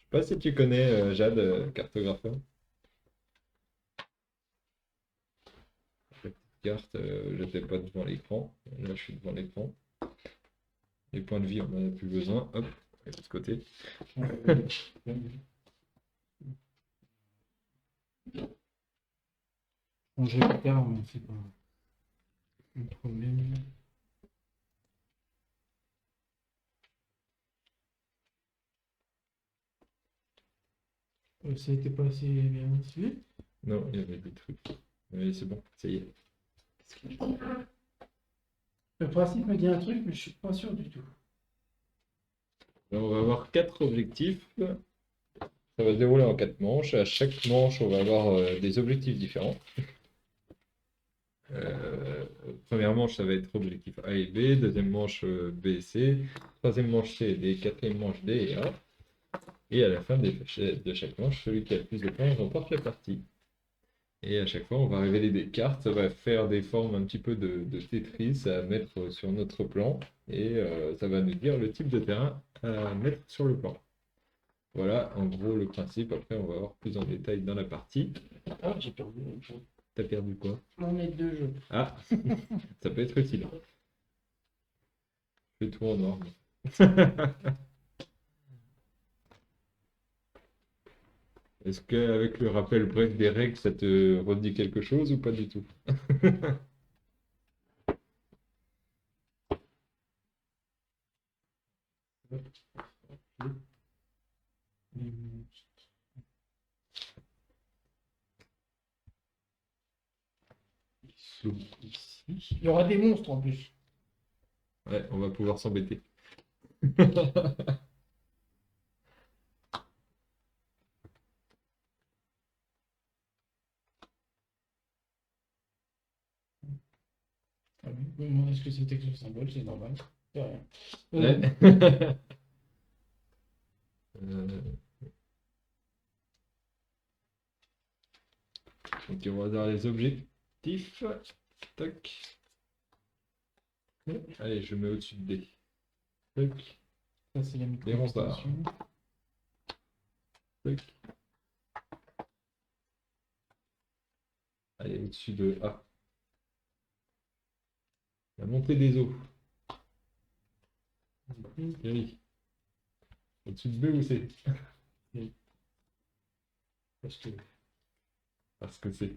pas si tu connais Jade, cartographeur. La petite carte, j'étais pas devant l'écran. Là, je suis devant l'écran. Les points de vie, on n'en a plus besoin. Hop, de l'autre côté. Bon, j'ai le cas, mais c'est pas un problème. Ça a été pas assez bien suivi. Non, il y avait des trucs. Mais c'est bon, ça y est. Le principe me dit un truc, mais je suis pas sûr du tout. Alors, on va avoir 4 objectifs. Ça va se dérouler en 4 manches. À chaque manche, on va avoir des objectifs différents. Première manche, ça va être objectif A et B. Deuxième manche, B et C. Troisième manche, C et D. Quatrième manche, D et A. Et à la fin de chaque manche, celui qui a le plus de points remporte la partie. Et à chaque fois, on va révéler des cartes. Ça va faire des formes un petit peu de Tetris à mettre sur notre plan. Et ça va nous dire le type de terrain à mettre sur le plan. Voilà, en gros, le principe. Après, on va voir plus en détail dans la partie. Ah, j'ai perdu. T'as perdu quoi? On est deux jeux. Ah, ça peut être utile. Fais tout en noir. Est-ce qu'avec le rappel bref des règles, ça te redit quelque chose ou pas du tout? Ici. Il y aura des monstres en plus. Ouais, on va pouvoir s'embêter. Ah oui, vous me demandez ce que c'était que ce symbole, c'est normal. C'est rien. Ouais. Euh, Donc on va dans les objectifs. Tac. Allez, je mets au-dessus de D. Tac. Ça, c'est la Des remparts. micro-extension. Tac. Allez, au-dessus de A. La montée des eaux. Oui. Au-dessus de B ou C? Parce que Parce que c'est.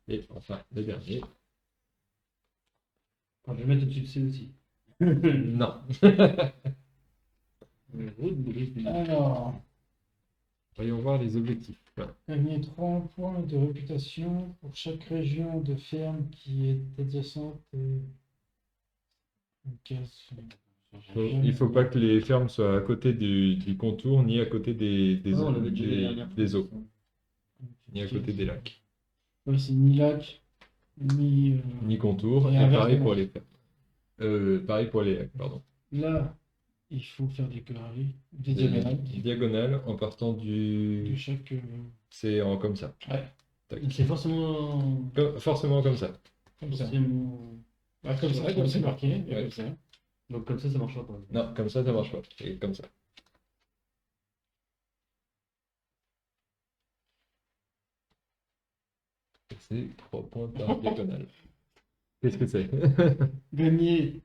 Et enfin, le dernier. je vais mettre au-dessus de C aussi. Non. Alors, Voyons voir les objectifs. Voilà. gagner 3 points de réputation pour chaque région de ferme qui est adjacente. Il faut pas que les fermes soient à côté du contour, ni à côté des eaux, ni à côté des lacs. Ouais, c'est ni lac, ni. Ni contour, Et et pareil inversement. pour les fermes. Pareil pour les lacs, pardon. Là, il faut faire des carrés, des Des diagonales. diagonales en partant De du. chaque. C'est comme ça. Ouais. Tac. C'est forcément. Forcément comme ça. Comme ça. forcément- Ouais, comme ça, comme c'est marqué. Et Ouais. comme ça. Donc comme ça marchera pas. Non, comme ça marche pas. Et comme ça. C'est 3 points par diagonale. Qu'est-ce que c'est? Gagner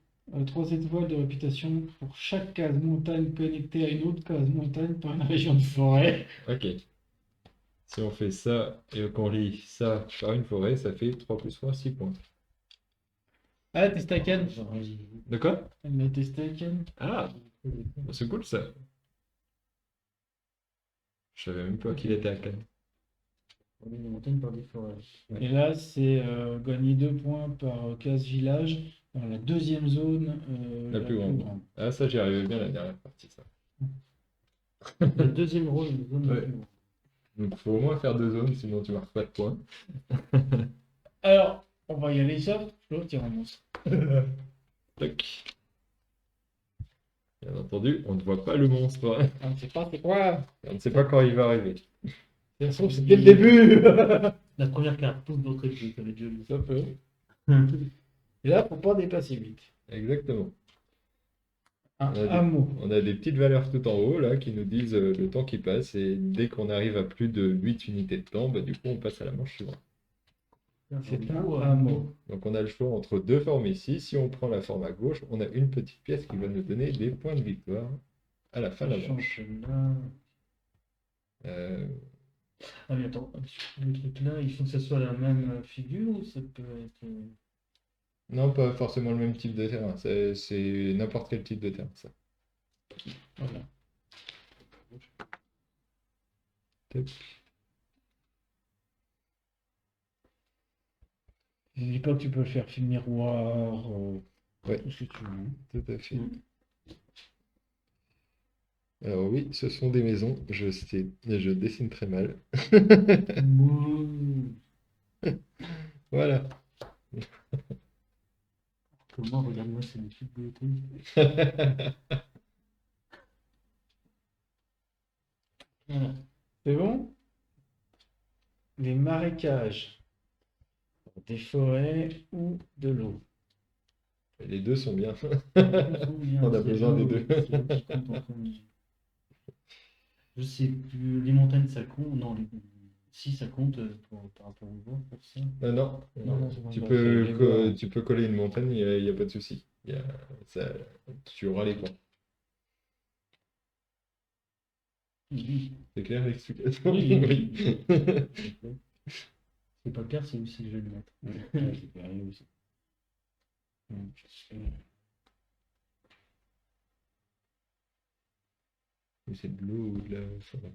3 étoiles de réputation pour chaque case montagne connectée à une autre case montagne par une région de forêt. Ok. Si on fait ça et qu'on lit ça par une forêt, ça fait 3 plus 3, 6 points. Ah, t'es stacken. De quoi? Elle a été stacken. Ah, c'est cool ça. Je savais même pas qu'il était à Cannes. On est une montagne par des forêts. Et là, c'est gagner 2 points par case village dans la deuxième zone La plus grande. Ah, ça, j'y arrivais bien la dernière partie, ça. La deuxième rôle de zone. Ouais. Donc, faut au moins faire 2 zones, sinon tu marques pas de points. Alors, on va y aller soft, l'autre il renonce. Tac. Bien entendu, on ne voit pas le monstre. Hein. On ne sait pas c'est quoi. On ne sait pas quand il va arriver. Ça se trouve, c'est dès le début. La première carte, tous d'autres équipes, ça va être joli. Ça peut. Et là, faut pas dépasser 8. Exactement. Un On a des- hameau. On a des petites valeurs tout en haut là qui nous disent le temps qui passe et dès qu'on arrive à plus de 8 unités de temps, bah, du coup on passe à la manche suivante. C'est un hameau. Donc on a le choix entre deux formes ici. Si on prend la forme à gauche, on a une petite pièce qui va nous donner des points de victoire à la fin de la manche. Change là. Euh, Ah mais attends, le truc là, il faut que ça soit la même figure ou ça peut être. non, pas forcément le même type de terrain. C'est n'importe quel type de terrain, ça. Voilà. Tac. N'oublie pas que tu peux faire film miroir, Ouais. tout ce que tu veux. Hein. Tout à fait. Mm. Alors oui, ce sont des maisons, je sais, mais je dessine très mal. Ouh. Voilà. Comment, regarde-moi, c'est une petite beauté. Voilà. C'est bon? Les marécages, des forêts ou de l'eau. Les deux sont bien. On On a besoin des deux. Je sais plus, les montagnes ça compte, non, si ça compte par rapport au vent pour ça. Non, Non, c'est bon, tu bah, peux, c'est les bords. tu peux coller une montagne, il n'y a pas de souci. Tu auras les points. Oui. C'est clair l'explication? Oui. Oui. C'est pas clair, c'est où c'est que je vais le mettre. Ouais, c'est pareil aussi. Mais c'est de l'eau ou de la forêt.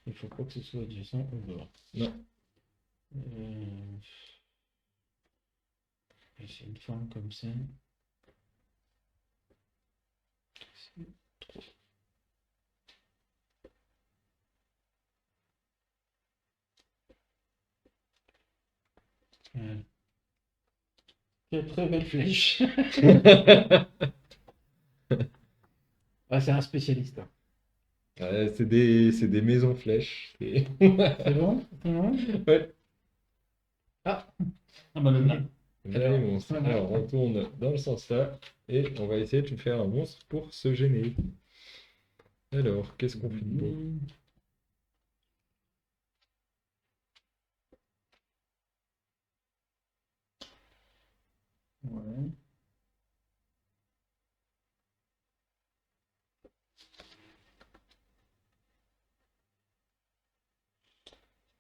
Il faut pas que ce soit adjacent au bord. Non. C'est une forme comme ça. C'est trop. Voilà. Quelle très belle flèche. Ah, c'est un spécialiste. Hein. Ouais, c'est des maisons flèches. C'est bon? C'est bon? Ouais. Ah bah le mien. Voilà les monstres. voilà. Alors on tourne dans le sens là et on va essayer de faire un monstre pour se gêner. Alors, qu'est-ce qu'on fait de beau? Ouais.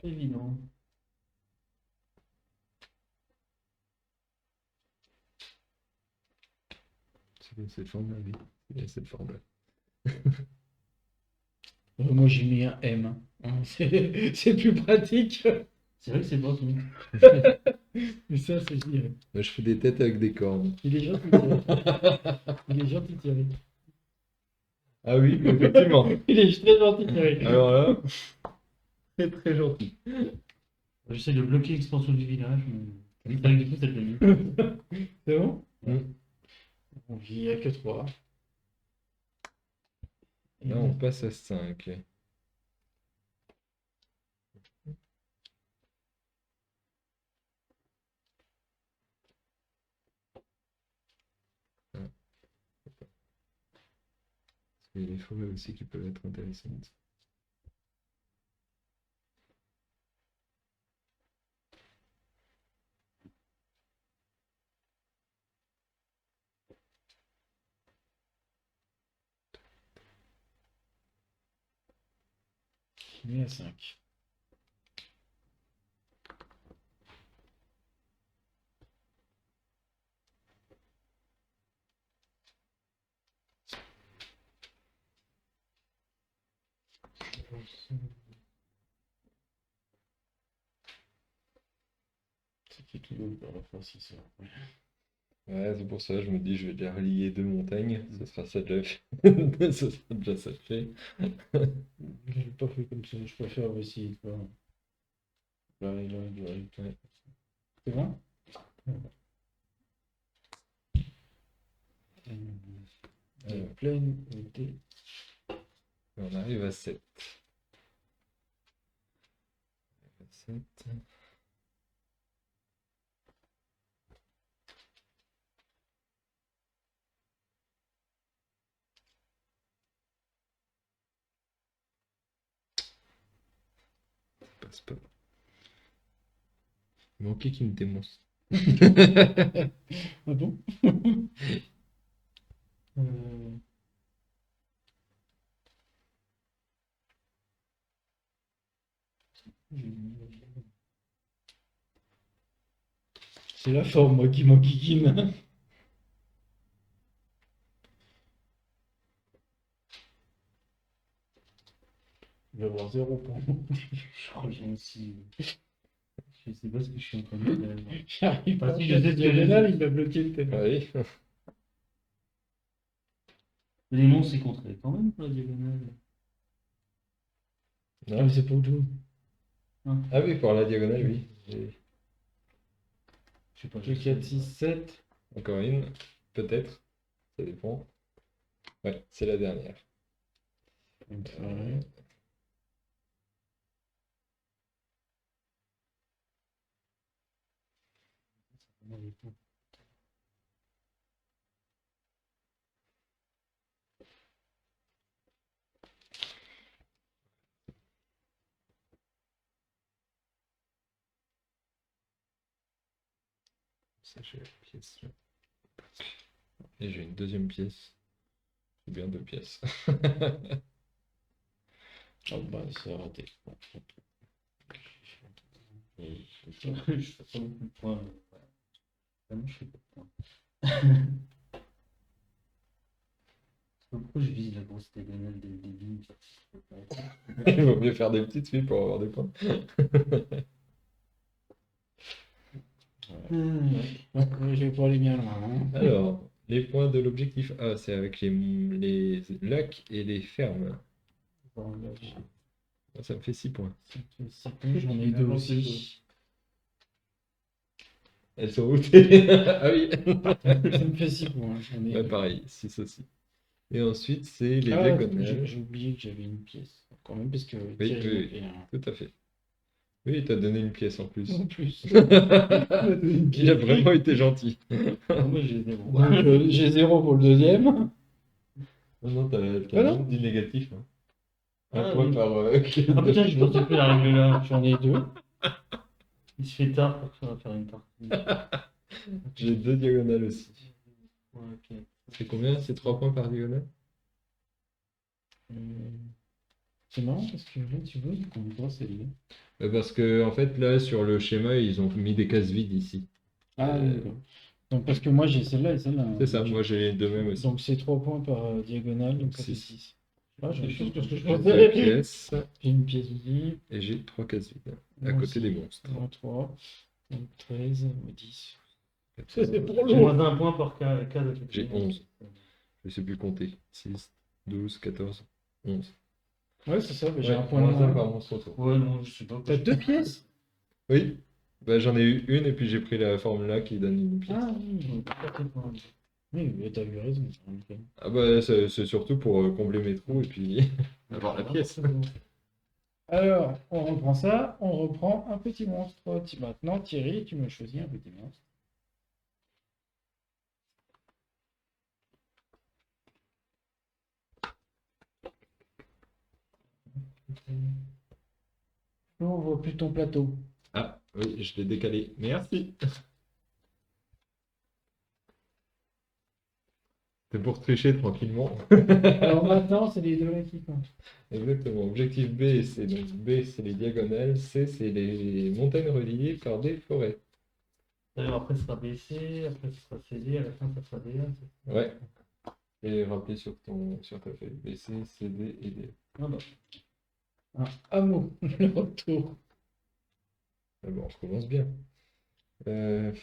Évident. C'est bien cette forme-là, oui. C'est bien cette forme-là. Moi, j'ai mis un M. Hein. C'est plus pratique. C'est vrai que c'est beau, Camille. Mais ça, c'est Thierry. Moi, je fais des têtes avec des cornes. Il est gentil, Thierry. Il est gentil, Thierry. Ah oui, effectivement. Il est très gentil, Thierry. Alors là, très très gentil. J'essaie de bloquer l'expansion du village, mais avec du coup, ça le mis. C'est bon? Mm. On vit, il n'y a que 3. Là, on passe à 5. Il y a les forêts aussi qui peuvent être intéressantes. On est à 5. C'est qui tout le pour la fois si ça. Ouais, c'est pour ça, je me dis, je vais déjà relier deux montagnes. Ce sera ça déjà fait. Ce sera déjà ça de fait. Je l'ai pas fait comme ça, je préfère aussi. Tu vois. Là, ouais. C'est bon? Alors, Pleine des. on arrive à 7. 7. c'est pas. Il manquait qu'il me démontre. Ah bon? C'est la forme, moi, qui m'enquiquine. Je vais avoir 0 point. Je reviens aussi. Je sais pas ce que je suis en train de faire. J'arrive pas. Si, je sais ce que Diagonale, il m'a bloqué le thème. Oui. Les monstres, c'est contré quand même pour la diagonale. Ah, Non. mais c'est pas tout. Ah oui, pour la diagonale, oui. Je sais pas. J'ai 4, 6, 7. Encore une, peut-être. Ça dépend. Ouais, c'est la dernière. Ça, j'ai la pièce. Et j'ai une deuxième pièce. C'est bien 2 pièces. Oh bah, c'est raté. Je fais pas beaucoup de points. Vraiment, je fais pas de points. Pourquoi je vise la grosse diagonale dès le début? Il vaut mieux faire des petites filles pour avoir des points. Ouais, je vais pas aller bien loin. Hein. Alors, les points de l'objectif A, c'est avec les lacs et les fermes. Bon, là, Ça me fait 6 points. j'en ai 2 aussi. Elles sont où Ah oui. Ça me fait 6 points. J'en ai Ouais, deux. pareil, 6 aussi. Et ensuite, c'est les Ah, diagonales. j'ai oublié que j'avais une pièce. Quand même, parce que Oui, Thierry oui, m'a oui. fait un. Tout à fait. Oui, t'as donné une pièce en plus. En plus. Il a vraiment été gentil. Moi, j'ai 0. Donc, j'ai 0 pour le deuxième. Non, non, t'as Ah non. même dit négatif. Hein. Un Ah, point oui. par. Ah putain, je pensais plus la règle là. J'en ai 2. Il se fait tard pour faire une partie. J'ai 2 diagonales aussi. Ouais, ok. C'est combien? C'est 3 points par diagonale? C'est marrant parce que là, tu vois, qu'on voit celle-là. Parce que, en fait, là, sur le schéma, ils ont mis des cases vides ici. Ah, oui, d'accord. Donc, parce que moi, j'ai celle-là et celle-là. Hein. C'est ça, Donc, moi j'ai les deux mêmes aussi. donc, c'est 3 points par diagonale, donc Donc, ça fait six. 6. Ah, j'ai une chose que je J'ai pensais. 2 pièces J'ai une pièce aussi. et j'ai 3 cases vides à Moi côté aussi. des monstres. Moi, 3. Donc, 13, 10. 14, C'est pour J'ai le moins d'un point par cas de J'ai 11. Je sais plus compter. 6, 12, 14, 11. Ouais, c'est ça, mais j'ai Ouais, un point de moins un moins. par monstre autour. Ouais, non, je sais pas. T'as 2 pièces? Oui, bah, j'en ai eu une et puis j'ai pris la formule-là qui donne une pièce. Ah oui. Oui, mais t'as eu raison. Ah bah c'est surtout pour combler mes trous et puis avoir la pièce. Alors, on reprend ça, on reprend un petit monstre. Maintenant, Thierry, tu me choisis un petit monstre. On voit plus ton plateau. Ah oui, je l'ai décalé. Merci. C'est pour tricher tranquillement. Alors maintenant, c'est les deux là qui comptent. Exactement. Objectif B, c'est donc B, c'est les diagonales. C, c'est les montagnes reliées par des forêts. D'ailleurs, après, ce sera BC, après, ce sera CD, à la fin, ça sera DA. Ouais. Et rappelez sur ta feuille B, C, C, D et D. Ah bah. Un hameau, le retour. Ah bon, on recommence bien. On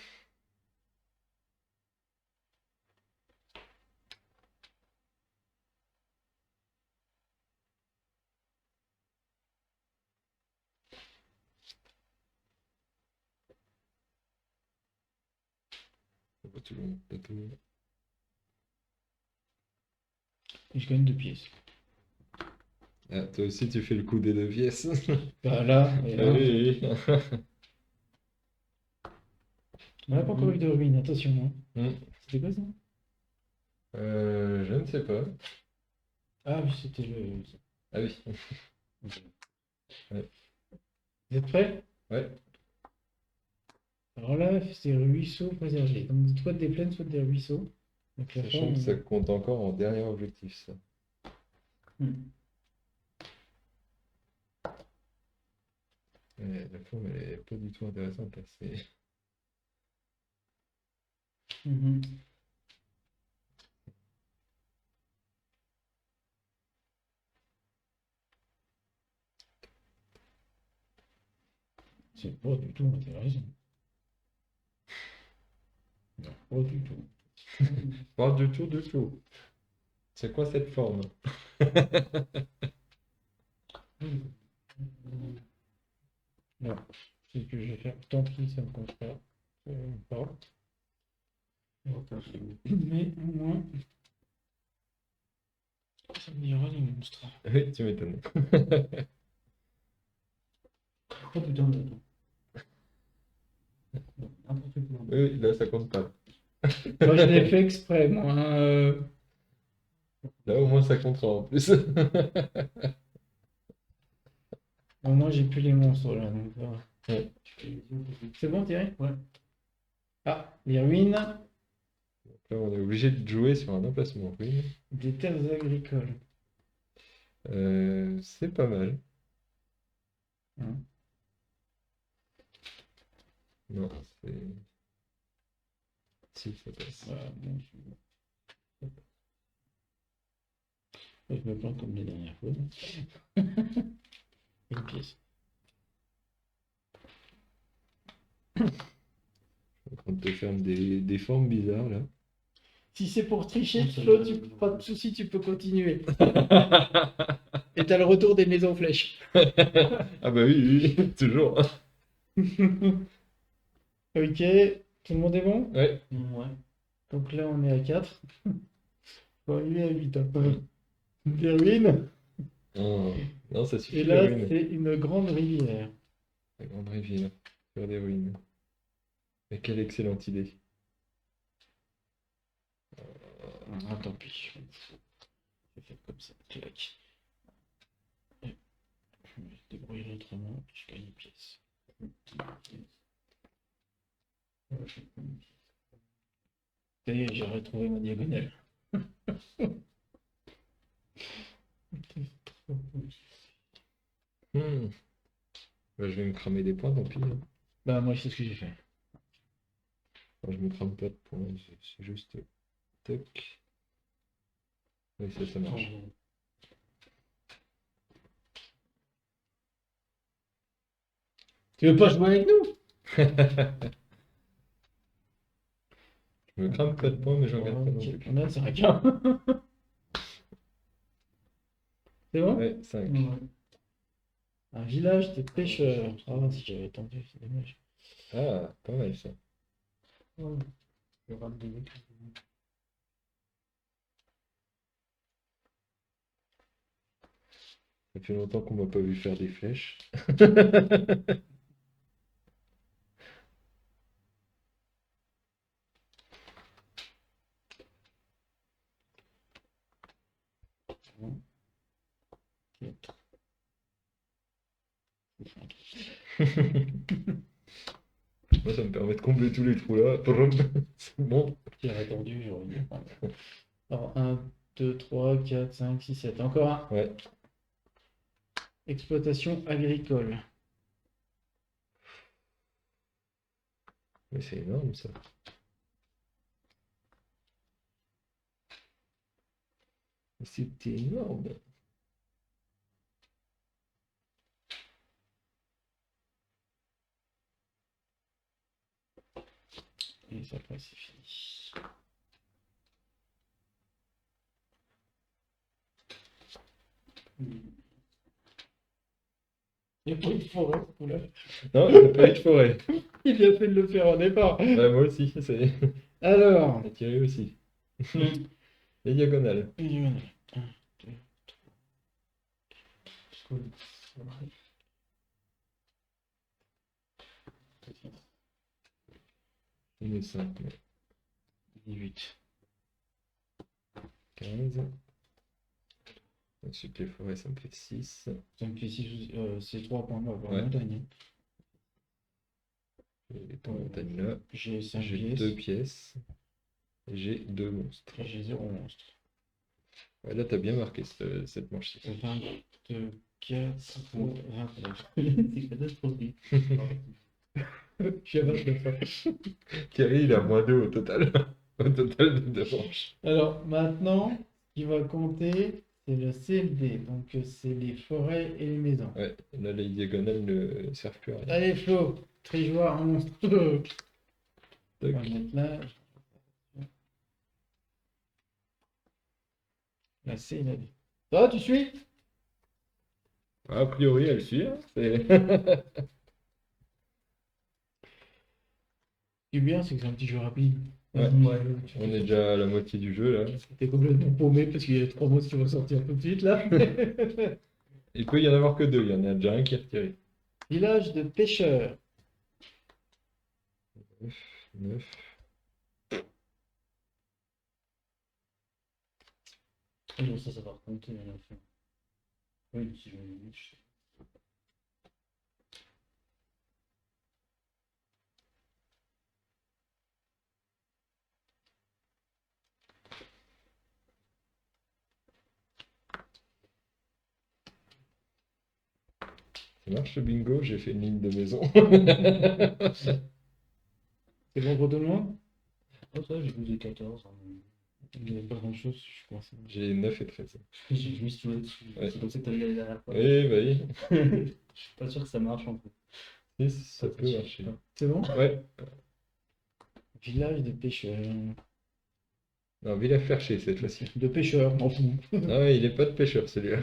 voit tout le monde, plateau. Et je gagne 2 pièces. Ah, toi aussi, tu fais le coup des 2 pièces. Bah là, et Ah là. oui, oui. On n'a pas encore eu de ruine, attention. Hein. Hmm. C'était quoi ça? Je ne sais pas. Ah oui, c'était le. Ah oui. Ouais. Vous êtes prêts? Ouais. Alors là, c'est ruisseau préservé. Donc soit des plaines, soit des ruisseaux. Donc la Sachant forme, que ça compte encore en dernier objectif, ça. Hmm. Ouais, la forme, elle est pas du tout intéressante, là. C'est... Mhm. c'est pas du tout intéressant. Non, pas du tout. Pas du tout, du tout. C'est quoi cette forme? Non, c'est ce que je vais faire. Tant pis, ça me compte pas. Ça me pas. Mais au moins, ça me dira les monstres. Oui, tu m'étonnes. Oh putain, mais attends. N'importe quoi. Oui, là, ça compte pas. Moi, je l'ai fait exprès, moi. Là, au moins, ça comptera en plus. Au moins, j'ai plus les monstres là. Donc, voilà. Ouais. C'est bon, Thierry? Ouais. Ah, les ruines Là, on est obligé de jouer sur un emplacement ruine. des terres agricoles. C'est pas mal. Hein. Non, c'est... Si, ça passe. Voilà, bon, je me plante comme les dernières fois. Une pièce. Je suis en train de te faire des formes bizarres, là. Si c'est pour tricher, Non, ça Flo, va. pas de souci, tu peux continuer. Et t'as le retour des maisons flèches. Ah bah oui, oui, toujours. Ok, tout le monde est bon? Ouais. Ouais. Donc là, on est à 4. Bon, lui est à 8. Des ruines. Oh, non, ça Et suffit les là, ruines. c'est une grande rivière. La grande rivière. Faire des ruines. Mais quelle excellente idée. Ah, tant pis. Je vais faire comme ça. Clac. Et je me débrouillerai autrement. Je gagne une pièce. Ça y est, j'ai retrouvé ma diagonale. Hmm. Bah, je vais me cramer des points, tant pis, hein. Bah, moi, c'est ce que j'ai fait. Enfin, je me crame pas de points, c'est juste... Toc. Oui, ça marche. Tu veux pas jouer avec nous? Je me crame pas de points, mais j'en garde pas non Ok, plus. on a 5. C'est bon? Ouais, 5. Ouais. Un village de pêcheurs. Ah, si j'avais tenté, c'est dommage. Ah, pas mal ça. Ouais. Je rate des mecs. Ça fait longtemps qu'on m'a pas vu faire des flèches. Quatre. Moi, ça me permet de combler tous les trous là. C'est bon. J'ai attendu, j'aurais dû prendre. Alors, 1, 2, 3, 4, 5, 6, 7. Encore un. Ouais. Exploitation agricole. Mais c'est énorme ça. C'est énorme. Et ça, après, c'est fini. Il n'y a pas eu de forêt, ce coup-là. Non, il n'y a pas eu de forêt. Il vient fait de le faire au départ. Ouais, moi aussi, c'est. Alors. A tiré aussi. Les diagonales. Un, deux, On est 5, 18. 15. Ensuite, les forêts, ça me fait 6. Ça me fait 6, c'est 3 points bas pour Ouais. la montagne. Les 3 montagnes là. J'ai 5 J'ai pièces. 2 pièces. Et j'ai 2 monstres. Et j'ai 0 monstre. Ouais, là, t'as bien marqué cette manche-ci. 24 ou 29. C'est catastrophique. Je suis à 29. Thierry, il a -2 au total. Au total de 2 manches. Alors maintenant, ce qui va compter, c'est le CLD. Donc c'est les forêts et les maisons. Ouais, là, les diagonales ne servent plus à rien. Allez Flo, trijoie un monstre. On Tac. va mettre là. La C et la D. Ça va, tu suis? A priori, elle suit. Hein, c'est- Ce qui est bien, c'est que c'est un petit jeu rapide. Ouais. Ouais. On est déjà à la moitié du jeu là. T'es complètement paumé parce qu'il y a 3 mots qui vont sortir tout de suite là. Il peut y en avoir que 2. Il y en a déjà un qui est retiré. Village de pêcheurs. 9. Non, ça va compter à la fin. Oui, si je me Ça marche le bingo, j'ai fait une ligne de maison. C'est bon pour tout le monde? Oh, ça, j'ai posé 14. Il n'y avait pas grand chose, je pense. J'ai 9 et 13. Je me suis tourné dessus. Ouais. C'est comme ça que t'avais gagné la dernière fois. Oui, bah oui. Je suis pas sûr que ça marche en fait. Si, ça peut marcher. C'est bon? Ouais. Village de pêcheurs. Non, Village Perché cette fois-ci. De pêcheurs, m'en fous. Ah ouais, il est pas de pêcheur celui-là.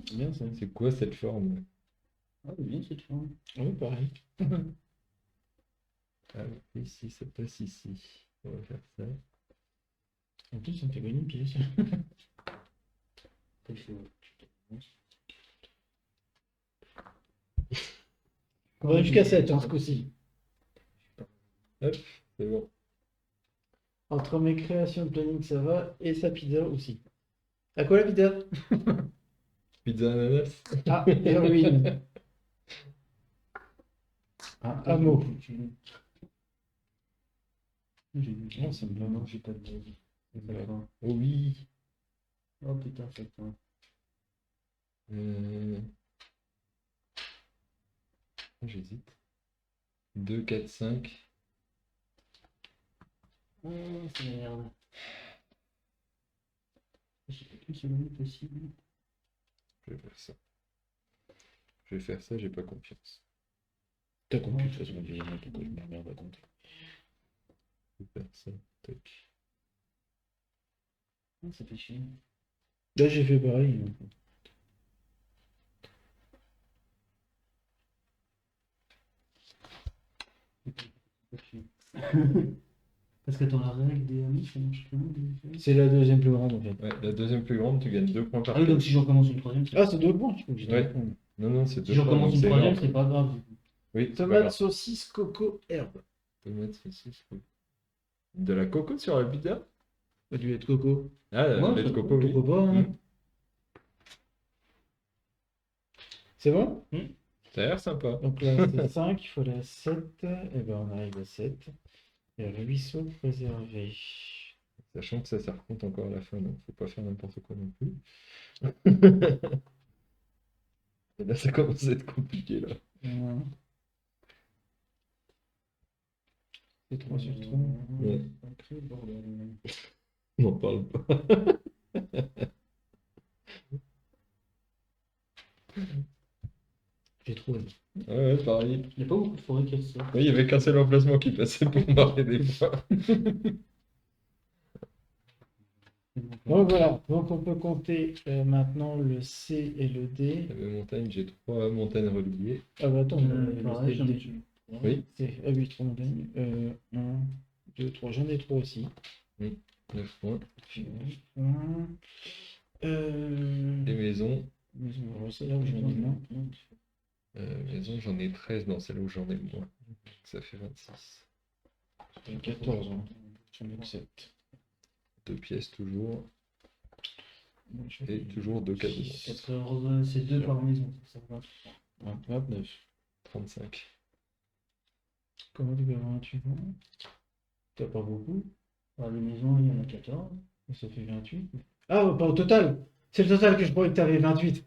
C'est bien ça. C'est quoi cette forme? Ah, c'est bien cette forme. Oui, pareil. Ah oui, ici, ça passe ici. On va faire ça. En plus, ça me fait gagner une pièce. Après, il faut- On va jusqu'à 7 ce coup-ci. Hop, c'est bon. Entre mes créations de planning, ça va, et sa pizza aussi. À quoi la pizza? Pizza ananas. Ah, héroïne. Un hameau. Non, ça me va, non, j'ai pas de. Oh oui. Oh putain, c'est ça. J'hésite. 2, 4, 5. Oh, c'est merde. J'ai pas qu'une seconde possible. Je vais faire ça. Je vais faire ça, j'ai pas confiance. T'as compris, de toute façon, évidemment, pourquoi je m'emmerde à compter. Je vais faire ça. Tac. Oh, ça fait chier. Là, j'ai fait pareil. Parce que dans la règle des amis, ça marche comment déjà? C'est la deuxième plus grande, en fait. Ouais, la deuxième plus grande, tu gagnes 2 points par Ah oui, tour. donc si je recommence une troisième, c'est Ah, c'est 2 points, je crois que j'étais Ouais. à fond. Non, non, c'est 2 si je points. recommence donc une troisième, énorme. c'est pas grave. Oui, c'est pas Tomate, grave. saucisse, coco, herbe. Tomate, saucisse, oui. De la coco sur la pizza? Ça a dû être coco. Ah, la Ouais, baie de ça coco, oui. Pourquoi pas, hein. Mm. C'est bon? Ça a l'air sympa. Donc là, c'est 5, il faut la 7. Et ben, on arrive à 7. Et ruisseau préservé. Sachant que ça recompte encore à la fin, donc faut pas faire n'importe quoi non plus. Et là, ça commence à être compliqué, là. Voilà. C'est 3 sur 3. Ouais. Sacré bordel. On n'en parle pas. J'ai trouvé. Ouais, pareil. Il n'y a pas beaucoup de forêts qui ressortent. Oui, il y avait qu'un seul emplacement qui passait pour marquer des fois. Donc voilà, donc on peut compter maintenant le C et le D. La montagne, j'ai 3 montagnes reliées. Ah bah attends, Pareil, j'en ai c'est eu. Oui, ah oui, 3 montagnes. 1, 2, 3, j'en ai 3 aussi. 9 points. Les maisons. C'est là où j'en ai moins. Maisons, j'en ai 13 dans celle où j'en ai le moins. Ça fait 26. 14. Hein. J'en ai que 7. 2 pièces toujours. Moi, je Et fais toujours 2 cadeaux. 4 euros, c'est 2 par maison. Ça va. 29. 35. Comment tu peux avoir 28 ans? T'as pas beaucoup? Dans les maisons, il y en a 14. Ça fait 28. Ah, pas au total! C'est le total que je croyais que t'avais 28.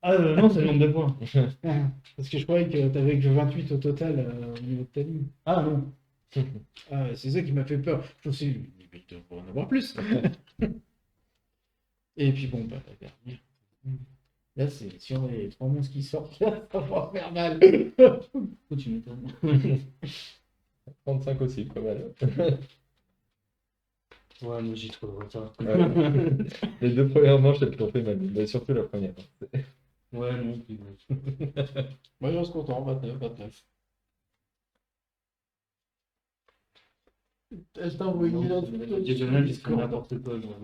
Ah non, c'est le nombre de points. Ah, parce que je croyais que t'avais que 28 au total au niveau de ta ligne. Ah non. Ah, c'est ça qui m'a fait peur. Je me suis dit, mais il devrait en avoir plus. Et puis bon, bah, la dernière. Là, c'est sur les 3 monstres qui sortent, là, ça va faire mal. Oh, tu m'étonnes. 35 aussi, pas mal. Ouais, moi j'ai trop de retard. Ouais. Les 2 premières manches, elles t'ont fait mal. Mais surtout la première. Ouais, non, plus. Moi, je reste content, 29, 29. Elle t'a envoyé l'autre photo. La diagonale, ils font n'importe quoi. Genre.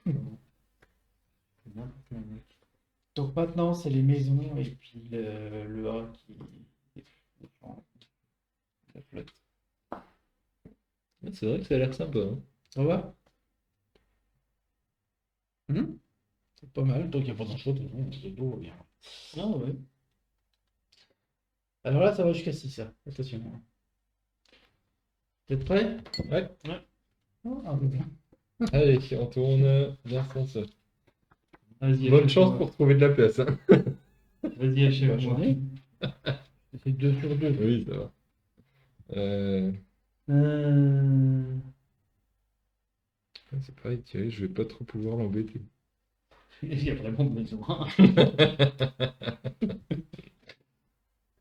C'est n'importe quoi, mec. Donc maintenant, c'est les maisons et puis le A qui défend la flotte. C'est vrai que ça a l'air sympa. Hein. Ça va? C'est pas mal, donc il n'y a pas d'infos, c'est beau, bien. Ah ouais. Alors là, ça va jusqu'à 6, ça. Attention. Vous êtes prêts? Ouais. Ah, bien. Allez, on tourne vers son sol. Vas-y, Bonne chance achève-moi. pour trouver de la place. Hein. Vas-y, achève-moi. J'en ai. C'est 2 sur 2. Oui, ça va. C'est pareil, Thierry, je vais pas trop pouvoir l'embêter. Il y a vraiment besoin.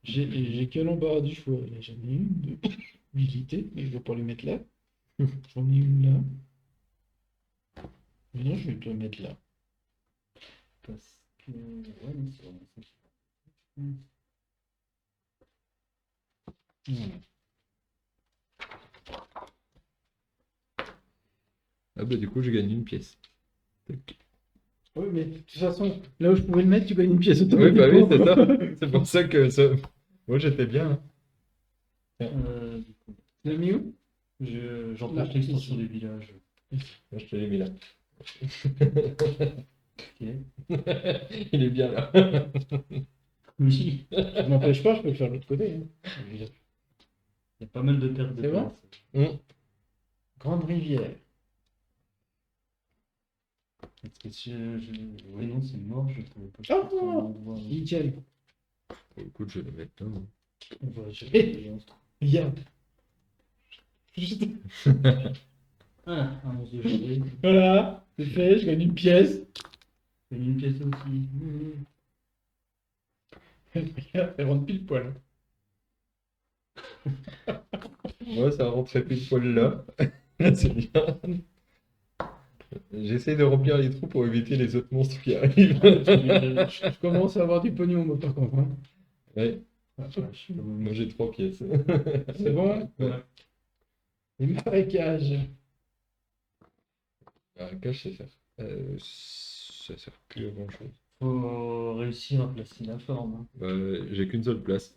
J'ai que l'embarras du choix. Là, j'en ai une de utilité, mais je vais pas les mettre là. J'en ai une là. Mais non, je vais te mettre là. Parce que. Ouais, mais c'est vraiment ça. Voilà. Ah bah du coup, je gagne une pièce. Tac. Oui, mais de toute façon, là où je pouvais le mettre, tu gagnes une pièce Oui, automatiquement. bah oui, c'est ça. C'est pour ça que ça... Moi, j'étais bien. Hein. Du coup, Tu l'as mis où? j'empêche l'extension du village. Moi, je te l'ai mis là. Ok. Il est bien là. Oui. Ça m'empêche pas, je peux le faire de l'autre côté. Hein. Il y a pas mal de pertes de C'est bon place. Grande rivière. Parce que ouais, non, c'est mort, je trouvais pas. Ah, trouver un endroit. Nickel. Écoute, je vais le mettre là. On va acheter Eh. des monstres. Viens. Ah, un monstre de gilet. Voilà, c'est fait, je gagne une pièce. Il y a une pièce aussi. Elle rentre pile poil. Moi, ça rentrait pile poil là. C'est bien. J'essaie de remplir les trous pour éviter les autres monstres qui arrivent. Je commence à avoir du pognon, moi, par contre. Hein. Ouais, Ouais, moi j'ai 3 pièces. C'est bon? Ouais. Les marécages. Marécage, ça sert plus à grand chose. Faut réussir à placer la forme. Hein. Bah, j'ai qu'une seule place.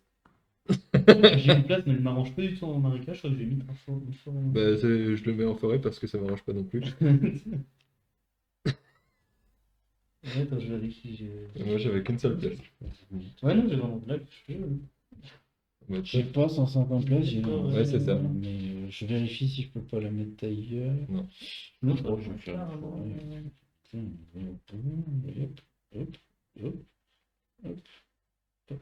J'ai une place, mais elle m'arrange pas du tout en marécage, je crois que j'ai mis une forme. Bah, je le mets en forêt parce que ça m'arrange pas non plus. Ouais, attends, je vérifie. Et moi j'avais qu'une seule place. Ouais, non, j'ai vraiment de blague. Bah, Je sais pas, 150 places, j'ai Ouais, c'est ça. Mais je vérifie si je peux pas la mettre ailleurs. Non. Non, Oh, je vais faire une forêt. Hop, hop, hop, hop.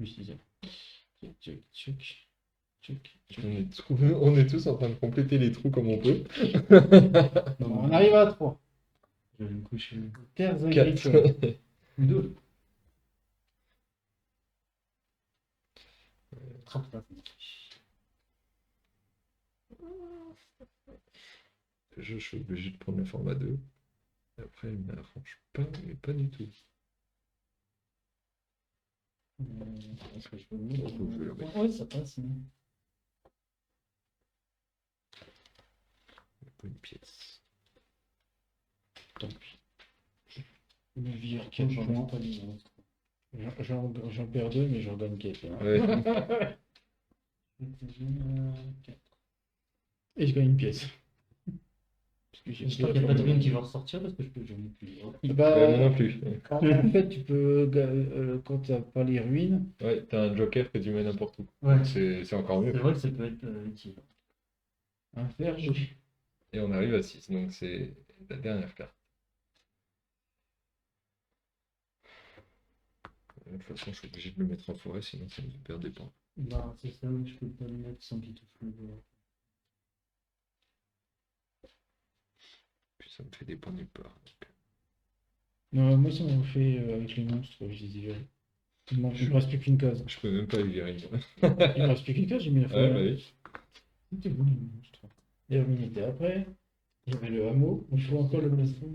Oui, c'est ça. Tchouk, tchouk, tchouk, tchouk. On est tous en train de compléter les trous comme on peut. On arrive à 3. Je vais me coucher. Terres 4. agricoles. Deux. Je suis obligé de prendre le format 2. Après, il m'arrange pas, mais pas du tout. Est-ce que je peux le Faut que je le mette. Ouais, ça passe. Mais... Pas une pièce. Tant pis. Je vire J'en 4 ai points. pas les monstres. J'en perds 2, mais j'en gagne 4. Ouais. 4. Et je gagne une pièce. Parce que j'ai J'espère qu'il n'y a pas de rune qui va ressortir parce que j'en ai plus. Bah, Moi non plus. en fait, tu peux, quand tu n'as pas les ruines, Ouais, t'as un joker que tu mets n'importe où. Ouais. C'est encore C'est mieux. vrai que ça peut être utile. un verger. Et on arrive à 6, donc c'est la dernière carte. De toute façon, je suis obligé de le mettre en forêt, sinon ça me fait perdre des points. Bah, c'est ça, je peux pas le mettre sans qu'il touche le bois. Puis ça me fait des points nulle part. donc. Non, moi, ça m'a fait avec les monstres, je les ai virés. Il me reste plus qu'une case. Je peux même pas les virer. moi. Il me reste plus qu'une case, j'ai mis la Ouais, forêt. bah oui. C'était bon, les monstres. Les ruines étaient après. J'avais le hameau. Je vois encore le maçon.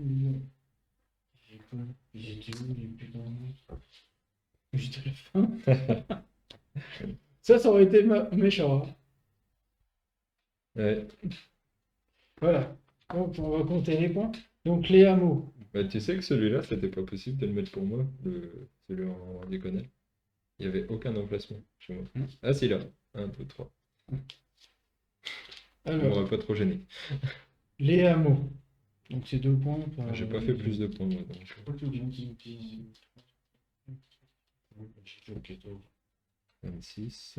J'ai quoi? J'étais où, les putains de monstres? J'étais à la fin. Ça aurait été méchant. Hein. Ouais. Voilà. Donc, on va compter les points. Donc, les hameaux. Bah, tu sais que celui-là, c'était pas possible de le mettre pour moi, celui en diagonale. Il n'y avait aucun emplacement chez moi. Ah si, là. 1, 2, 3. Ça Alors, m'aurait pas trop gêné. les hameaux. Donc, c'est 2 points. J'ai pas fait plus de points, moi. Donc. J'ai fait 14. 26.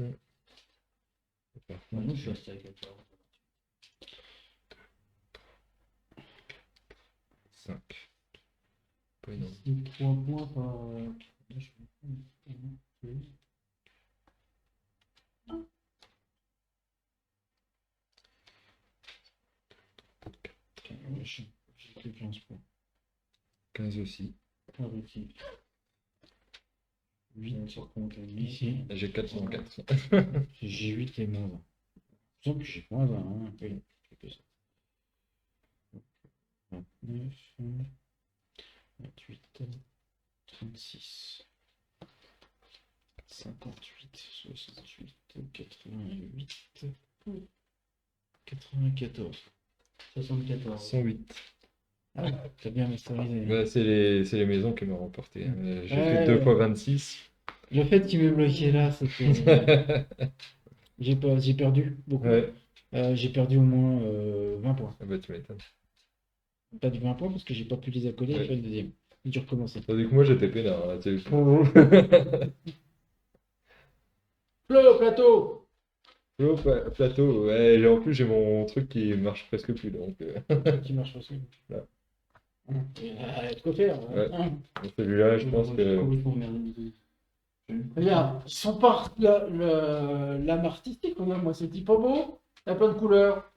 Par Moi, contre, je suis resté avec la carte. 5. Pas énorme. C'est 3 points par. J'ai fait 15 points. 15 aussi. Ah, ok. 8 sur compte ici. J'ai 404. J'ai 8 et moins 1. Je que j'ai moins 1. Hein. Oui, j'ai que ça. 29, 28, 36, 58, 68, 88, 94. 74. 108. Ah, t'as bien masterisé. Bah, c'est les maisons qui m'ont remporté. Hein. J'ai Ouais, fait 2 ouais. fois 26. Le fait qu'il m'ait bloqué là, c'était. J'ai perdu beaucoup. Ouais. J'ai perdu au moins 20 points. Ah bah tu m'étonnes. Pas du 20 points parce que j'ai pas pu les accoler Ouais. et faire le deuxième. J'ai dû recommencer. Tandis que moi j'étais peinard. Là, tu sais. Flo, plateau! Flo, plateau, ouais, et en plus j'ai mon truc qui marche presque plus donc. Qui marche aussi. Là. Arrête de faire. Ouais. Hein. Celui-là, je pense que. Complètement merdé. Regarde, ils sont pas l'âme artistique, regarde, moi c'est dit pas beau, il y a plein de couleurs.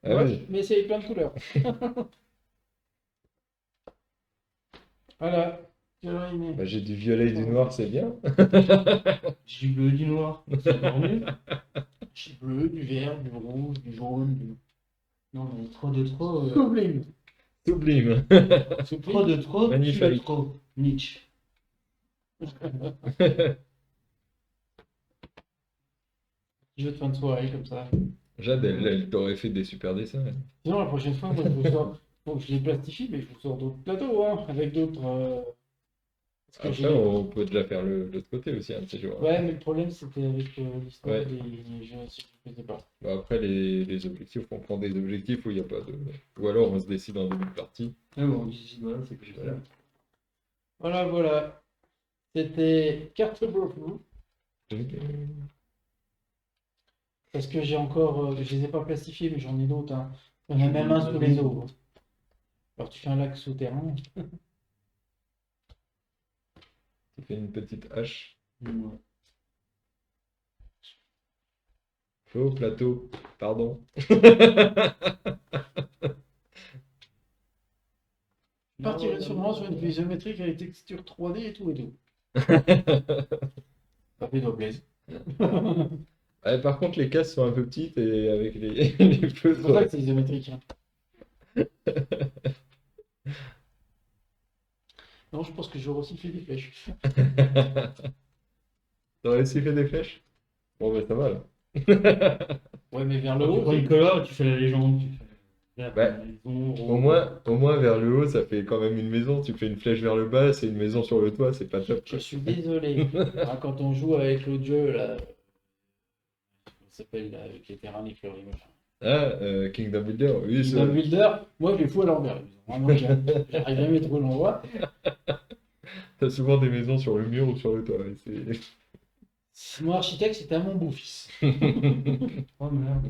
Ah Moche, ouais. mais c'est plein de couleurs. Voilà. Terminé. Bah, j'ai du violet et du noir, c'est bien. J'ai du bleu et du noir. C'est encore mieux. J'ai bleu, du vert, du rouge, du jaune, du. Non, mais trop de trop. Sublime. Sublime. Trop de trop. Magnifique. Tu de trop. Nietzsche. Jeu de fin de soirée comme ça. Jade, elle t'aurait fait des super dessins. Elle. Sinon, la prochaine fois, moi je vous sors. Bon, je les plastifie, mais je vous sors d'autres plateaux, hein, avec d'autres. Parce que Après, on peut déjà faire l'autre côté aussi, un de ces jours. Ouais, mais le problème c'était avec l'histoire Ouais. des jeux, si je ne faisais pas. Bon, après, les objectifs, on prend des objectifs où il n'y a pas de. Ou alors on se décide en début de partie. Ah bon, ici, voilà, c'est que j'ai Voilà. Voilà, voilà. C'était carte bleue. Parce que j'ai encore, je les ai pas plastifiés, mais j'en ai d'autres. Hein. Il y en a même un sous les eaux. Alors tu fais un lac souterrain. Tu fais une petite hache. Ouais. Faux plateau, pardon. Je partirai sûrement sur une vue isométrique avec texture 3D et tout et tout. Ça fait noblesse. Ouais, par contre, les cases sont un peu petites et avec les feux. C'est pour ça que c'est isométrique. Hein. Non, je pense que j'aurais aussi fait des flèches. T'aurais aussi fait des flèches? Bon, bah ça va là. Ouais, mais vers le Tu haut. prends une couleur, tu fais la légende, tu fais la Ouais. maison, Au moins, vers le haut, ça fait quand même une maison. Tu fais une flèche vers le bas, c'est une maison sur le toit, c'est pas top. Je suis désolé. Ah, quand on joue avec l'autre jeu, là. Ça s'appelle là, avec les terrains, les fleuris, machin. Ah, Kingdom Builder, oui, Dans le builder, moi je les fous à l'envers. Vraiment, j'arrive jamais à trouver l'endroit. t'as souvent des maisons sur le mur ou sur le toit. Ouais, Mon architecte, c'était à mon beau-fils. Oh merde.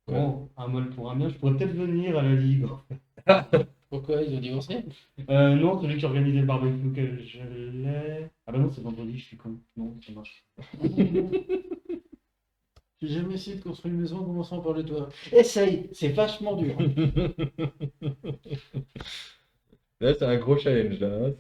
Bon, un mal pour un bien, je pourrais peut-être venir à la Ligue. Pourquoi ils ont divorcé? Non, celui qui organisait le barbecue que je l'ai. Ah bah non, c'est vendredi, je suis con. Non, ça marche. J'ai jamais essayé de construire une maison en commençant par le toit. Essaye, c'est vachement dur. Là, c'est un gros challenge, là. Hein,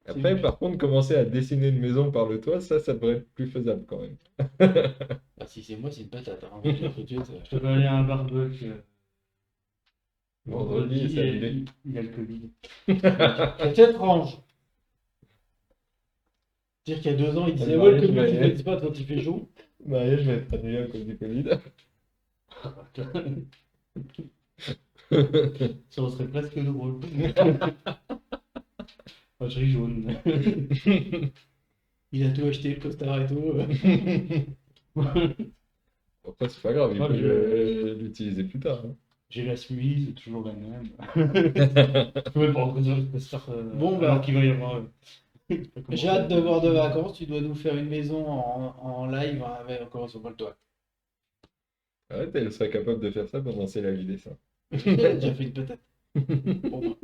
Après, par contre, commencer à dessiner une maison par le toit, ça devrait être plus faisable quand même. Bah, si c'est moi, c'est une patate. Hein. On va dire tout de suite. Je vais aller à un barbecue. Vendredi, c'est et annulé. il y a le Covid. C'est étrange. C'est-à-dire qu'il y a 2 ans, il disait Le ouais, le mariage Covid, va tu y ne être. dis pas quand il fait chaud. Le mariage va être annulé à cause du Covid. Ça serait presque drôle. Oh, je ris jaune. Il a tout acheté, le costard et tout. Après, c'est pas grave, il Ouais, peut mais l'utiliser plus tard. Hein. J'ai la Suisse, c'est toujours la même. Je peux même pas reconnaître le costard. Bon, bah. Alors qu'il va y avoir. J'ai hâte de voir de vacances. Tu dois nous faire une maison en live avec encore sur le toit. Arrête, elle serait capable de faire ça pendant ses lives dessins. Elle a déjà fait une patate. Bon, bah.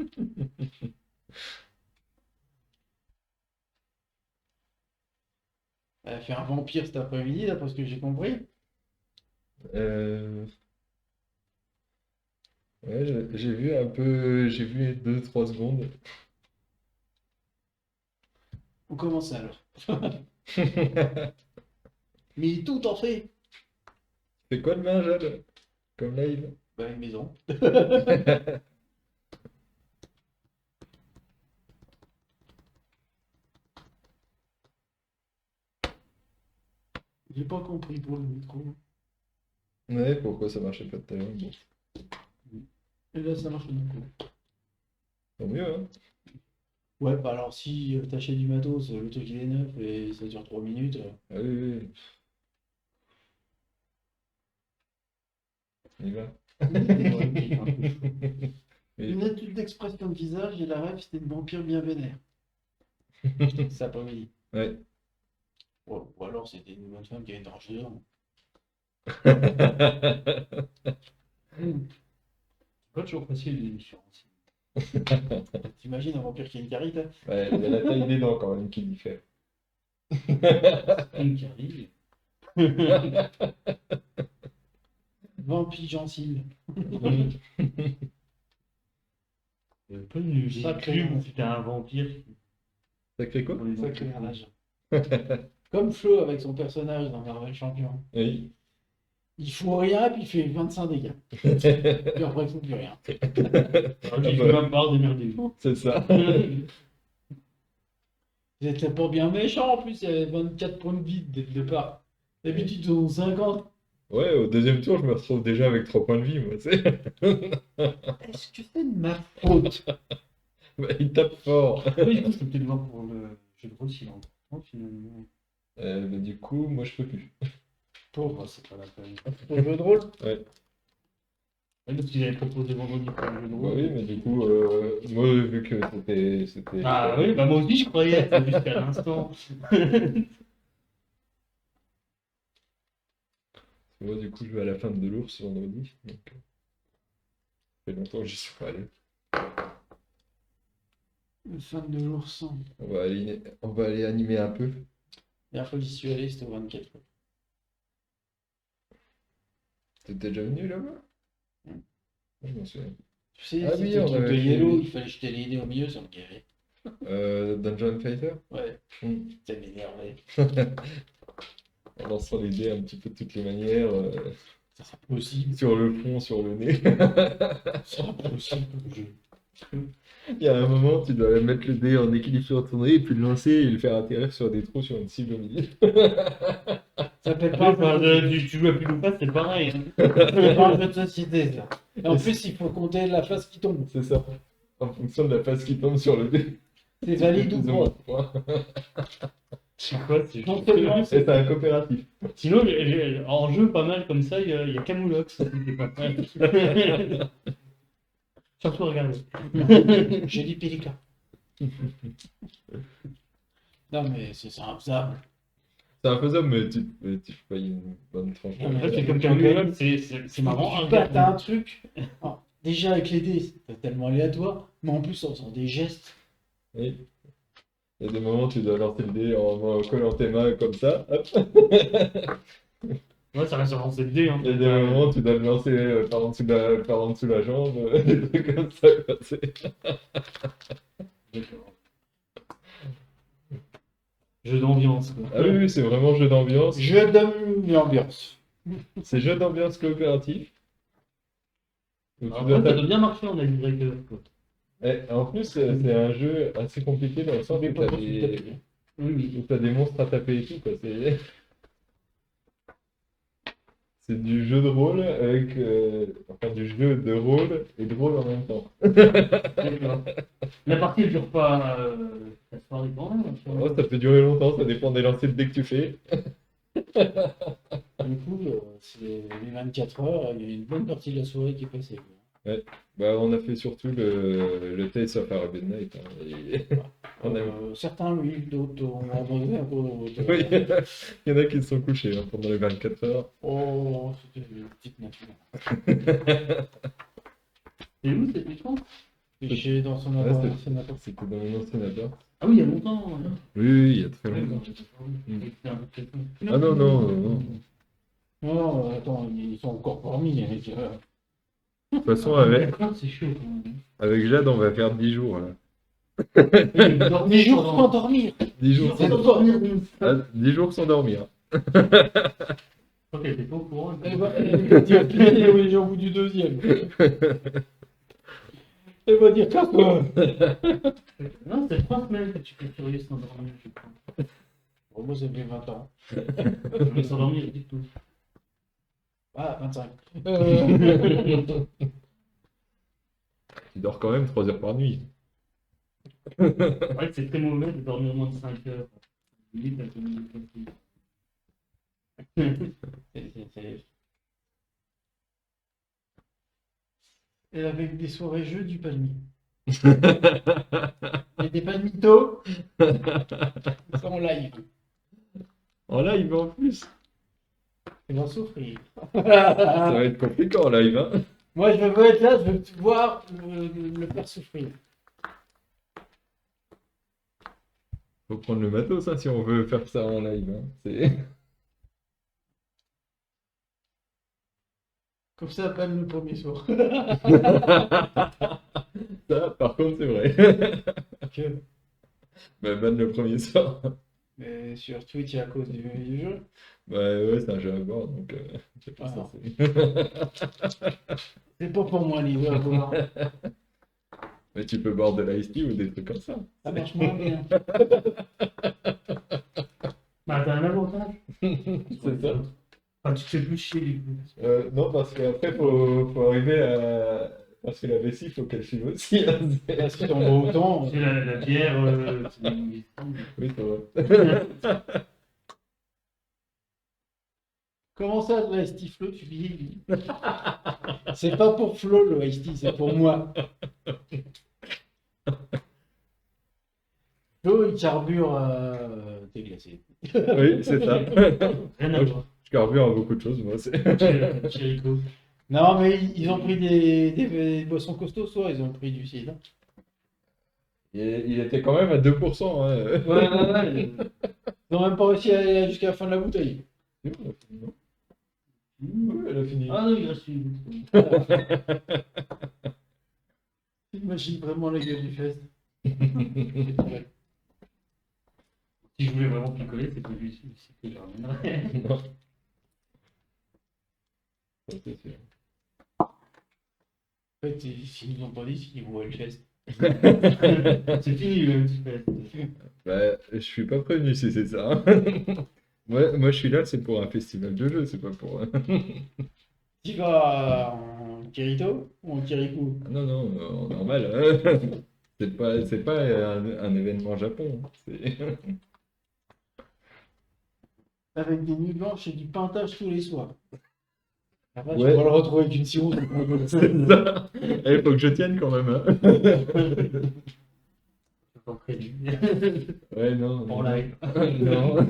Elle a fait un vampire cet après-midi, d'après ce que j'ai compris. Ouais, j'ai vu un peu, j'ai vu 2-3 secondes. On commence alors. Mais tout en fait. C'est quoi demain, Jade? Comme live? Bah, une maison. J'ai pas compris pour le micro. Ouais, pourquoi ça marchait pas tout à l'heure? Bon, Et là, ça marche d'un coup. tant mieux, hein. Ouais, bah alors si t'achètes du matos, le truc il est neuf et ça dure 3 minutes. Ah oui, oui. On y va. Oui. Une étude d'expression de visage et la rêve, c'était une vampire bien vénère. C'est après-midi. Ouais. Ou alors c'était une bonne femme qui avait une rage dedans. Pas toujours facile l'émission. T'imagines un vampire qui a une carite, hein? Ouais, il y a la taille des dents quand même qui diffère. Une qui arrive. Vampire gencive. Peu de Sacré. Jésus, c'était un vampire. Sacré quoi? Pour les Sacré enfants. carnage. Comme Flo avec son personnage dans Marvel Champion. Oui. Il fout rien puis il fait 25 dégâts. Puis après il fout plus rien. Alors, j'ai fait ma part, démerdez-vous. C'est ça. Vous êtes pas bien méchant en plus, il y avait 24 points de vie dès le départ. D'habitude ils ont 50. Ouais, au deuxième tour, je me retrouve déjà avec 3 points de vie, moi, tu sais. Est-ce que c'est de ma faute? Bah, il tape fort. Oui, du coup, je peux peut-être voir pour le jeu de rôle s'il est important finalement. Bah, du coup, moi, je peux plus. Pauvre, c'est pas la peine. Pour le jeu de rôle? Ouais. Ouais, parce qu'ils avaient proposé vendredi pour le jeu de Bah rôle. oui, mais du coup, moi, vu que c'était... Ah oui, bah moi aussi je croyais, c'est jusqu'à l'instant. Moi, du coup, je vais à la fin de l'ours vendredi. Donc, ça fait longtemps que j'y suis pas allé. Le fan de l'ourson. On va aller animer un peu. La dernière fois que j'y suis allé, c'était au 24. T'étais déjà venu là-bas? Mm. Je m'en souviens. Tu sais, Ah c'était oui, le on truc de avait fait- Yellow, il fallait jeter les dés au milieu, ça me guérit. Dungeon Fighter? Ouais, Mm. ça m'énervait. En lançant les dés un petit peu de toutes les manières. Ça sera possible. Sur le front, sur le nez. Ça sera possible. Il y a un moment, tu dois mettre le dé en équilibre sur ton nez et puis le lancer et le faire atterrir sur des trous sur une cible au milieu. Ça fait Enfin, pas tu joues à pile ou face, c'est pareil. Hein. un jeu de société, ça. Et en plus, il faut compter la face qui tombe. C'est ça. En fonction de la face qui tombe sur le dé. C'est valide ou Plus moins pas? de points. C'est quoi? C'est Non seulement Et c'est un coopératif. Sinon, en jeu, pas mal comme ça, il y a Camoulox. C'est pas mal. Surtout, regardez. j'ai dit pélican. Non, mais c'est infaisable. C'est infaisable, mais tu fais pas une bonne tranche. Non, mais Ouais, c'est comme Camoulox, c'est marrant. Tu battes un truc. Alors, déjà, avec les dés, c'est tellement aléatoire. Mais en plus, en faisant des gestes. Oui. Il y a des moments où tu dois lancer le dé en collant tes mains comme ça. Hop. Ouais, ça reste avancer le dé. Hein. Il y a des moments où tu dois le lancer par en dessous de la jambe. Des trucs comme ça. Quoi. Jeu d'ambiance. Quoi. Ah oui, oui, c'est vraiment jeu d'ambiance. Je donne l'ambiance. C'est jeu d'ambiance coopératif. Donc, tu Après, dois ça taper- doit bien marcher en icebreaker. Quoi. Et en plus, c'est un jeu assez compliqué dans le sens où t'as des monstres à taper et tout. Quoi. C'est du jeu de rôle avec. Enfin, du jeu de rôle et de rôle en même temps. D'accord. La partie ne dure pas. Ça se passe quand même. Oh, ça peut durer longtemps, ça dépend des lancers de dés que tu fais. Du coup, c'est les 24 heures, il y a une bonne partie de la soirée qui est passée. Bah, on a fait surtout le Tales of Arabian Night. Hein, et on a... Certains, oui, d'autres ont abandonné un peu. Oui, il y en a qui se sont couchés hein, pendant les 24 heures. Oh, c'était une petite nature. Et où cette mission? J'ai dans son Ouais, appart. C'était dans mon ancien appart. Ah oui, il y a longtemps. Hein. Oui, oui, il y a très Ouais, longtemps. c'était un peu plus tôt. Ah non, non, non. Non, attends, ils sont encore parmi les mecs. De toute façon, avec C'est chaud. Quand même. Jade, on va faire 10 jours. Là. Les jours sans dormir. 10 jours C'est sans... dormir. Ah, 10 jours sans dormir. Ok, t'es pas au courant. Elle va dire les gens au bout du deuxième. Elle va dire casse-toi. Non, c'est 3 semaines que tu peux curieux sans dormir, je crois. Bon, moi, ça fait 20 ans. Mais sans dormir, je dis tout. Ah, 25. Tu dors quand même 3 heures par nuit. C'est vrai que c'est très mauvais de dormir moins de 5 heures. Limite, un peu mieux que Et avec des soirées jeux du palmier. Il y a des palmitos. Ils sont en live. En live en plus. Ils vont souffrir. Ça va être compliqué en live. Hein. Moi, je veux être là, je veux voir le faire souffrir. Faut prendre le matos hein, si on veut faire ça en live. Hein. C'est... Comme ça, pas le premier soir. Ça, par contre, c'est vrai. Bah, ban le premier soir. Mais sur Twitch, à cause du jeu. Bah ouais, c'est un jeu à boire, donc c'est pas Ah. censé. C'est pas pour moi, les jeux à boire. Mais tu peux boire de l'ice tea ou des trucs comme ça. Ça marche moins bien. Bah, t'as un avantage. C'est ça. Enfin, tu te fais plus chier, du coup. Non, parce qu'après, faut arriver à... Parce que la vessie, faut qu'elle suive aussi. Hein. Parce que ton beau temps. C'est la bière. C'est une- Oui, c'est vrai. Comment ça, le Ice Tea Flo, tu vieillis? C'est pas pour Flo, le Ice Tea, c'est pour moi. Flo, il carbure thé glacé. Oui, c'est ça. Rien à voir. Je carbure à beaucoup de choses, moi. C'est... Chérico. Non, mais ils ont pris des boissons costauds, soit ils ont pris du cidre. Il était quand même à 2%. Hein. Ouais. Ils n'ont même pas réussi à aller jusqu'à la fin de la bouteille. C'est bon, non Oui, elle a fini. Ah non, il reste une. Imagine vraiment la gueule du fest. Si je voulais vraiment picoler, c'est que je ramènerais. Non. Ça, c'est sûr. En fait, s'ils nous ont pas dit, c'est qu'ils voient le fest. C'est fini le petit fest. Bah, je suis pas prévenu si c'est ça. Hein. Moi, je suis là, c'est pour un festival de jeux, c'est pas pour. Tu vas En Kirito ou en Kirikou? Ah non, non, en normal. C'est pas un événement Japon. C'est- Avec des nuits blanches et du pintage tous les soirs. Ah, vache, Ouais. on va le retrouver avec une sirop. C'est ça. Il faut que je tienne quand même. Hein. Je t'en prie. Ouais, non. En live. Non.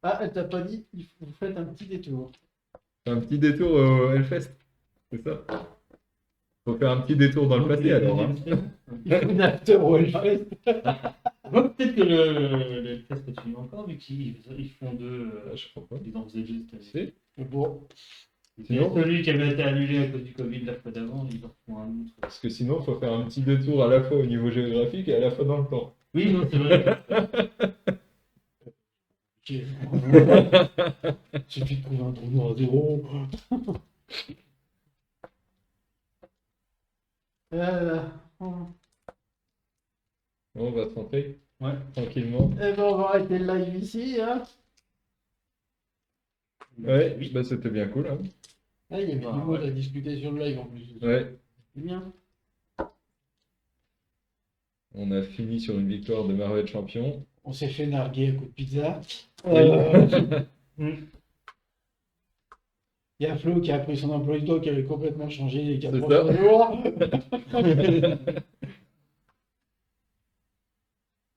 Ah, elle t'a pas dit, vous faites un petit détour. Un petit détour au Hellfest. C'est ça. Faut faire un petit détour dans le passé alors. Hein. Il faut une after au Hellfest. Ouais, peut-être que le test continue encore, vu qu'ils font deux. Je crois pas. Ils en faisaient deux cette année. Si. Mais bon, Sinon- Celui qui avait été annulé à cause du Covid la fois d'avant, ils en font un autre. Parce que sinon, faut faire un petit détour à la fois au niveau géographique et à la fois dans le temps. Oui, non, c'est vrai. ok. Suffit de trouver un trou noir à zéro. Bon, on va se rentrer Ouais. tranquillement. Eh ben, on va arrêter le live ici. Hein. Ouais, Oui. bah c'était bien cool. Hein. Ah, il y avait Ah, du monde ouais. à discuter sur le live en plus. Ouais, C'est bien. on a fini sur une victoire de Marvel champion. On s'est fait narguer à coup de pizza. Mm. Il y a Flo qui a pris son emploi du temps, qui avait complètement changé les 4 C'est prochains ça. jours.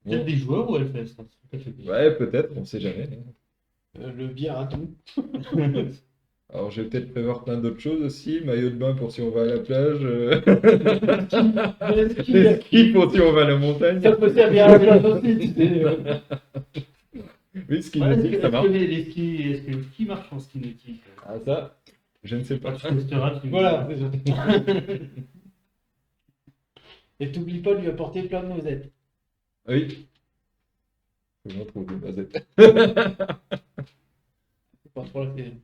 Peut-être Bon. des joueurs ou Hellfest. Hein, c'est tout à fait Ouais, peut-être, on sait jamais. Le bière à tout. Alors, je vais peut-être prévoir plein d'autres choses aussi. Maillot de bain pour si on va à la plage. Les skis pour si on va à la montagne. Ça peut servir à la place aussi. tu sais. Oui, ski Ouais, nautique, ça marche. est-ce que le ski marche en ski nautique? Ah, ça, je ne sais pas. Tu testeras, tu me Voilà. diras. Et t'oublies pas de lui apporter plein de noisettes. Oui. Faut que j'en trouve des basettes. C'est pas trop la saison.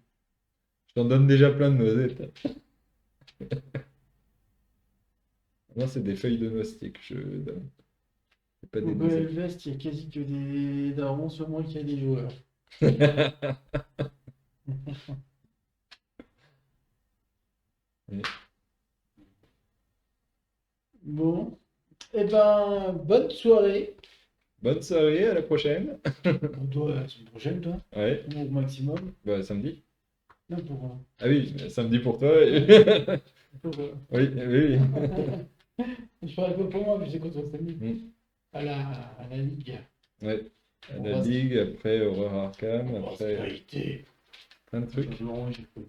Je t'en donne déjà plein de noisettes. Non, c'est des feuilles de noix stick, je donne. C'est pas des Au noisettes. Hellfest, il y a quasi que des darons, sûrement qu'il y a des joueurs. Oui. Bon. Eh ben, bonne soirée. Bonne soirée, à la prochaine. Pour toi, la semaine prochaine, toi. Ouais, Au maximum. bah samedi. Non, pour. Ah oui, samedi pour toi. pour Oui, oui, je parle pas pour moi, mais c'est contre samedi. oui. À la Ligue. Ouais. À On la va se- Ligue, après Horror Arkham, On va se après vérité. plein de trucs. Non, j'ai pas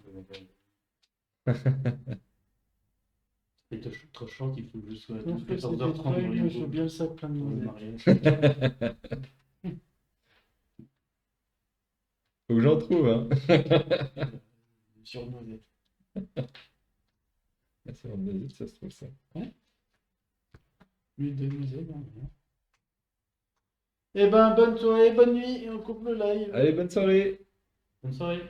C'est trop chiant qu'il faut que je sois à Non, je fais 14h30 des dans trucs, les je veux boules bien le sac plein de pour le noisettes. mariage. Faut que j'en trouve, hein. Sur noisettes. Ah, c'est en Asie, ça se trouve ça. L'huile de noisettes, non. Eh ben, bonne soirée, bonne nuit, et on coupe le live. Allez, bonne soirée. Bonne soirée.